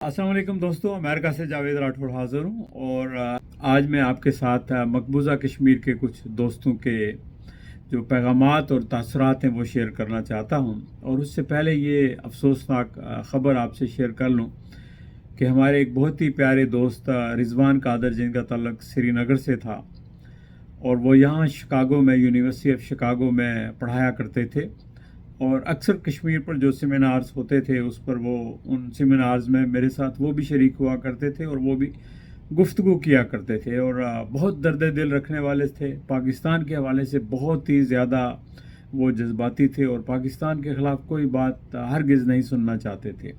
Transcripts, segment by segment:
अस्सलाम वालेकुम दोस्तों, अमेरिका से जावेद राठौड़ हाज़िर हूँ। और आज मैं आपके साथ मकबूजा कश्मीर के कुछ दोस्तों के जो पैगामात और तासुरात हैं वो शेयर करना चाहता हूँ। और उससे पहले ये अफसोसनाक ख़बर आपसे शेयर कर लूँ कि हमारे एक बहुत ही प्यारे दोस्त रिजवान कादर, जिनका ताल्लुक श्रीनगर से था और वो यहाँ शिकागो में, यूनिवर्सिटी ऑफ शिकागो में पढ़ाया करते थे। और अक्सर कश्मीर पर जो सेमिनार्स होते थे उस पर वो उन सेमिनार्स में मेरे साथ वो भी शरीक हुआ करते थे और वो भी गुफ्तगू किया करते थे। और बहुत दर्द दिल रखने वाले थे। पाकिस्तान के हवाले से बहुत ही ज़्यादा वो जज्बाती थे और पाकिस्तान के ख़िलाफ़ कोई बात हरगिज़ नहीं सुनना चाहते थे।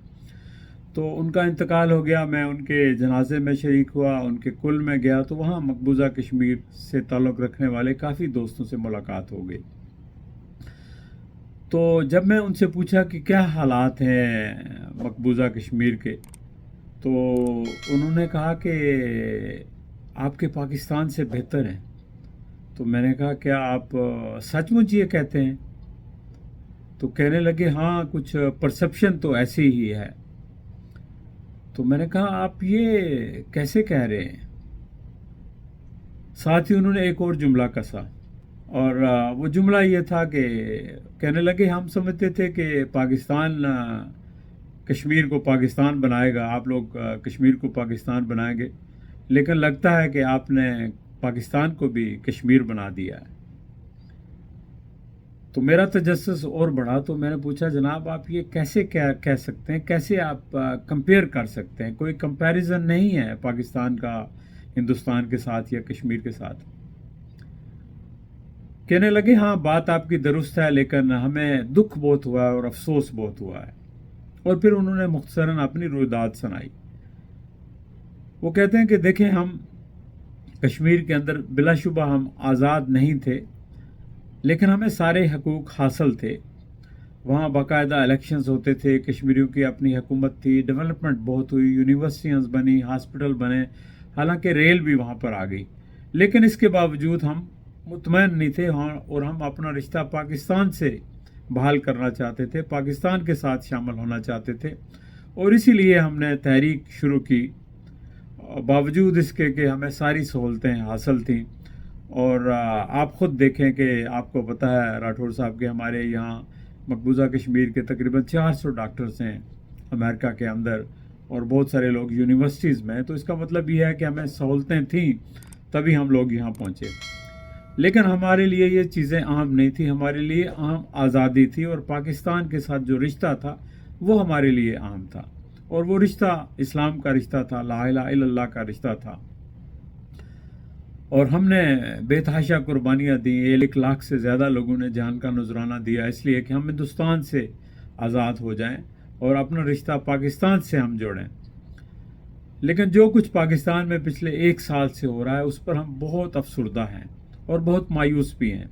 तो उनका इंतकाल हो गया। मैं उनके जनाजे में शरीक हुआ, उनके कुल में गया तो वहाँ मकबूजा कश्मीर से ताल्लुक़ रखने वाले काफ़ी दोस्तों से मुलाकात हो गई। तो जब मैं उनसे पूछा कि क्या हालात हैं मकबूजा कश्मीर के, तो उन्होंने कहा कि आपके पाकिस्तान से बेहतर हैं। तो मैंने कहा क्या आप सचमुच ये कहते हैं? तो कहने लगे हाँ, कुछ परसेप्शन तो ऐसी ही है। तो मैंने कहा आप ये कैसे कह रहे हैं? साथ ही उन्होंने एक और जुमला कसा और वो जुमला ये था कि कहने लगे हम समझते थे कि पाकिस्तान कश्मीर को पाकिस्तान बनाएगा, आप लोग कश्मीर को पाकिस्तान बनाएंगे, लेकिन लगता है कि आपने पाकिस्तान को भी कश्मीर बना दिया है। तो मेरा तजस्सुस और बढ़ा। तो मैंने पूछा जनाब आप ये कैसे क्या कह सकते हैं, कैसे आप कंपेयर कर सकते हैं? कोई कंपैरिजन नहीं है पाकिस्तान का हिंदुस्तान के साथ या कश्मीर के साथ। कहने लगे हाँ बात आपकी दुरुस्त है, लेकिन हमें दुख बहुत हुआ है और अफसोस बहुत हुआ है। और फिर उन्होंने मुख्तसरन अपनी रुदात सुनाई। वो कहते हैं कि देखें, हम कश्मीर के अंदर बिलाशुबा हम आज़ाद नहीं थे, लेकिन हमें सारे हकूक़ हासिल थे। वहाँ बाकायदा इलेक्शंस होते थे, कश्मीरियों की अपनी हुकूमत थी, डेवलपमेंट बहुत हुई, यूनिवर्सिटीज़ बनी, हॉस्पिटल बने, हालांकि रेल भी वहाँ पर आ गई। लेकिन इसके बावजूद हम मुतमैन नहीं थे और हम अपना रिश्ता पाकिस्तान से बहाल करना चाहते थे, पाकिस्तान के साथ शामिल होना चाहते थे। और इसीलिए हमने तहरीक शुरू की, बावजूद इसके कि हमें सारी सहूलतें हासिल थीं। और आप ख़ुद देखें कि आपको पता है राठौड़ साहब के हमारे यहाँ मकबूजा कश्मीर के तकरीबन 400 डॉक्टर्स हैं अमेरिका के अंदर और बहुत सारे लोग यूनिवर्सिटीज़ में। तो इसका मतलब ये है कि हमें सहूलतें थीं तभी हम लोग यहाँ पहुँचे। लेकिन हमारे लिए ये चीज़ें अहम नहीं थी, हमारे लिए अहम आज़ादी थी और पाकिस्तान के साथ जो रिश्ता था वो हमारे लिए अहम था। और वो रिश्ता इस्लाम का रिश्ता था, ला इलाहा इल्लल्लाह का रिश्ता था। और हमने बेतहाशा कुर्बानियाँ दी। 1 लाख से ज़्यादा लोगों ने जान का नजराना दिया इसलिए कि हम हिंदुस्तान से आज़ाद हो जाएं और अपना रिश्ता पाकिस्तान से हम जोड़ें। लेकिन जो कुछ पाकिस्तान में पिछले 1 साल से हो रहा है उस पर हम बहुत अफसुर्दा हैं और बहुत मायूस भी हैं।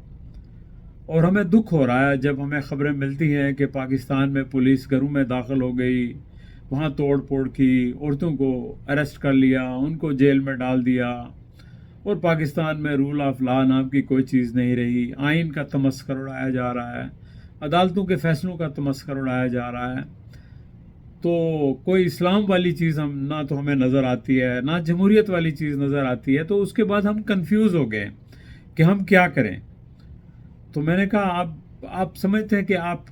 और हमें दुख हो रहा है जब हमें ख़बरें मिलती हैं कि पाकिस्तान में पुलिस घरों में दाखिल हो गई, वहाँ तोड़ फोड़ की, औरतों को अरेस्ट कर लिया, उनको जेल में डाल दिया। और पाकिस्तान में रूल ऑफ लॉ नाम की कोई चीज़ नहीं रही। आइन का तमस्खर उड़ाया जा रहा है, अदालतों के फैसलों का तमस्खर उड़ाया जा रहा है। तो कोई इस्लाम वाली चीज़ हम ना तो हमें नज़र आती है, ना जमहूरियत वाली चीज़ नज़र आती है। तो उसके बाद हम कंफ्यूज हो गए कि हम क्या करें। तो मैंने कहा आप समझते हैं कि आप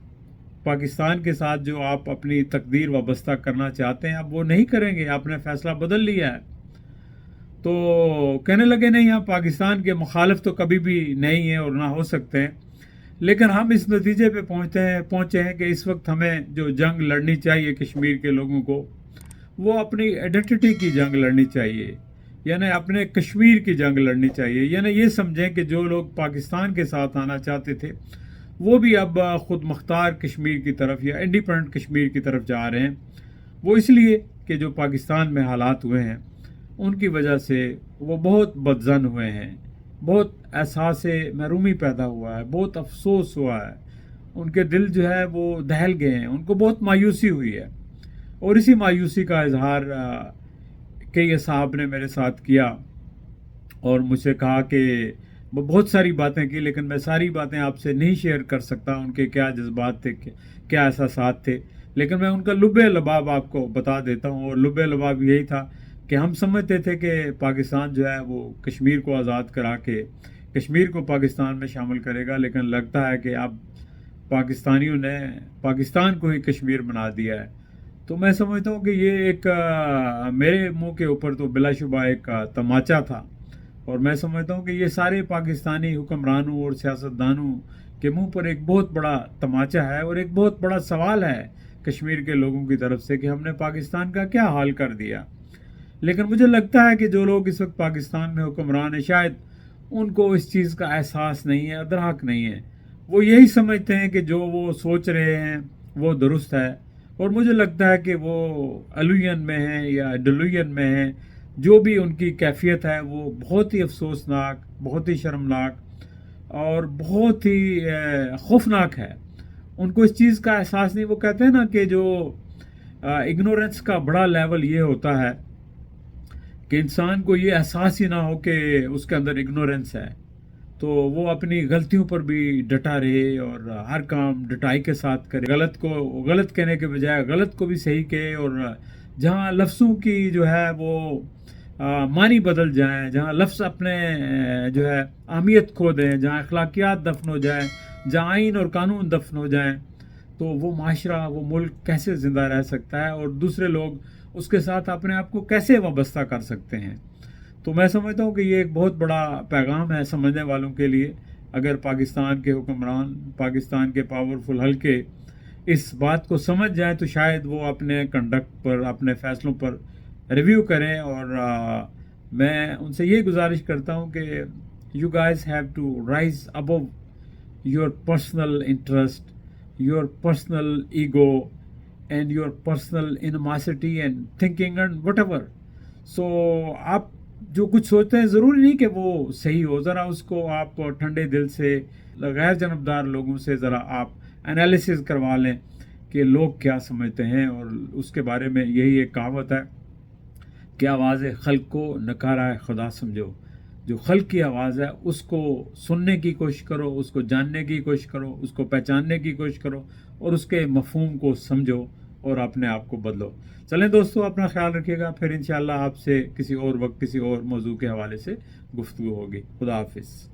पाकिस्तान के साथ जो आप अपनी तकदीर वाबस्ता करना चाहते हैं आप वो नहीं करेंगे, आपने फ़ैसला बदल लिया है। तो कहने लगे नहीं, हम पाकिस्तान के मुखालिफ तो कभी भी नहीं है और ना हो सकते हैं, लेकिन हम इस नतीजे पे पहुँचे हैं कि इस वक्त हमें जो जंग लड़नी चाहिए कश्मीर के लोगों को, वो अपनी आइडेंटिटी की जंग लड़नी चाहिए, यानी अपने कश्मीर की जंग लड़नी चाहिए। यानी ये समझें कि जो लोग पाकिस्तान के साथ आना चाहते थे वो भी अब ख़ुद मुख्तार कश्मीर की तरफ या इंडिपेंडेंट कश्मीर की तरफ जा रहे हैं। वो इसलिए कि जो पाकिस्तान में हालात हुए हैं उनकी वजह से वो बहुत बदज़न हुए हैं, बहुत एहसास महरूमी पैदा हुआ है, बहुत अफसोस हुआ है, उनके दिल जो है वो दहल गए हैं, उनको बहुत मायूसी हुई है। और इसी मायूसी का इजहार कई साहब ने मेरे साथ किया और मुझसे कहा कि बहुत सारी बातें की, लेकिन मैं सारी बातें आपसे नहीं शेयर कर सकता, उनके क्या जज्बात थे, क्या एहसासात थे। لیکن میں ان کا لب لباب آپ کو بتا دیتا ہوں، اور لب لباب یہی تھا کہ ہم سمجھتے تھے کہ پاکستان جو ہے وہ کشمیر کو آزاد کرا کے کشمیر کو پاکستان میں شامل کرے گا، لیکن لگتا ہے کہ اب پاکستانیوں نے پاکستان کو ہی کشمیر بنا دیا ہے۔ تو میں سمجھتا ہوں کہ یہ ایک میرے منہ کے اوپر تو بلا شبہ ایک تماچا تھا، اور میں سمجھتا ہوں کہ یہ سارے پاکستانی حکمرانوں اور سیاستدانوں کے منہ پر ایک بہت بڑا تماچا ہے، اور ایک بہت بڑا سوال ہے کشمیر کے لوگوں کی طرف سے کہ ہم نے پاکستان کا کیا حال کر دیا۔ لیکن مجھے لگتا ہے کہ جو لوگ اس وقت پاکستان میں حکمران ہیں شاید ان کو اس چیز کا احساس نہیں ہے، ادراک نہیں ہے۔ وہ یہی سمجھتے ہیں کہ جو وہ سوچ رہے ہیں وہ درست ہے، اور مجھے لگتا ہے کہ وہ الوین میں ہیں یا ڈلوین میں ہیں، جو بھی ان کی کیفیت ہے وہ بہت ہی افسوسناک، بہت ہی شرمناک اور بہت ہی خوفناک ہے۔ ان کو اس چیز کا احساس نہیں۔ وہ کہتے ہیں نا کہ جو اگنورنس کا بڑا لیول یہ ہوتا ہے کہ انسان کو یہ احساس ہی نہ ہو کہ اس کے اندر اگنورنس ہے، تو وہ اپنی غلطیوں پر بھی ڈٹا رہے اور ہر کام ڈٹائی کے ساتھ کرے، غلط کو غلط کہنے کے بجائے غلط کو بھی صحیح کہے، اور جہاں لفظوں کی جو ہے وہ معنی بدل جائیں، جہاں لفظ اپنے جو ہے اہمیت کھو دیں، جہاں اخلاقیات دفن ہو جائیں، جہاں آئین اور قانون دفن ہو جائیں، تو وہ معاشرہ، وہ ملک کیسے زندہ رہ سکتا ہے، اور دوسرے لوگ اس کے ساتھ اپنے آپ کو کیسے وابستہ کر سکتے ہیں۔ تو میں سمجھتا ہوں کہ یہ ایک بہت بڑا پیغام ہے سمجھنے والوں کے لیے۔ اگر پاکستان کے حکمران، پاکستان کے پاورفل حلقے اس بات کو سمجھ جائیں تو شاید وہ اپنے کنڈکٹ پر، اپنے فیصلوں پر ریویو کریں، اور میں ان سے یہ گزارش کرتا ہوں کہ you guys have to rise above your personal interest, your personal ego, and your personal animosity and thinking and whatever. So آپ جو کچھ سوچتے ہیں ضروری نہیں کہ وہ صحیح ہو، ذرا اس کو آپ ٹھنڈے دل سے، غیر جانبدار لوگوں سے ذرا آپ انالیسز کروا لیں کہ لوگ کیا سمجھتے ہیں۔ اور اس کے بارے میں یہی ایک کہاوت ہے کہ آواز خلق کو نکارہ خدا سمجھو۔ جو خلق کی آواز ہے اس کو سننے کی کوشش کرو، اس کو جاننے کی کوشش کرو، اس کو پہچاننے کی کوشش کرو، اور اس کے مفہوم کو سمجھو اور اپنے آپ کو بدلو۔ چلیں دوستو، اپنا خیال رکھیے گا، پھر انشاءاللہ آپ سے کسی اور وقت کسی اور موضوع کے حوالے سے گفتگو ہوگی۔ خدا حافظ۔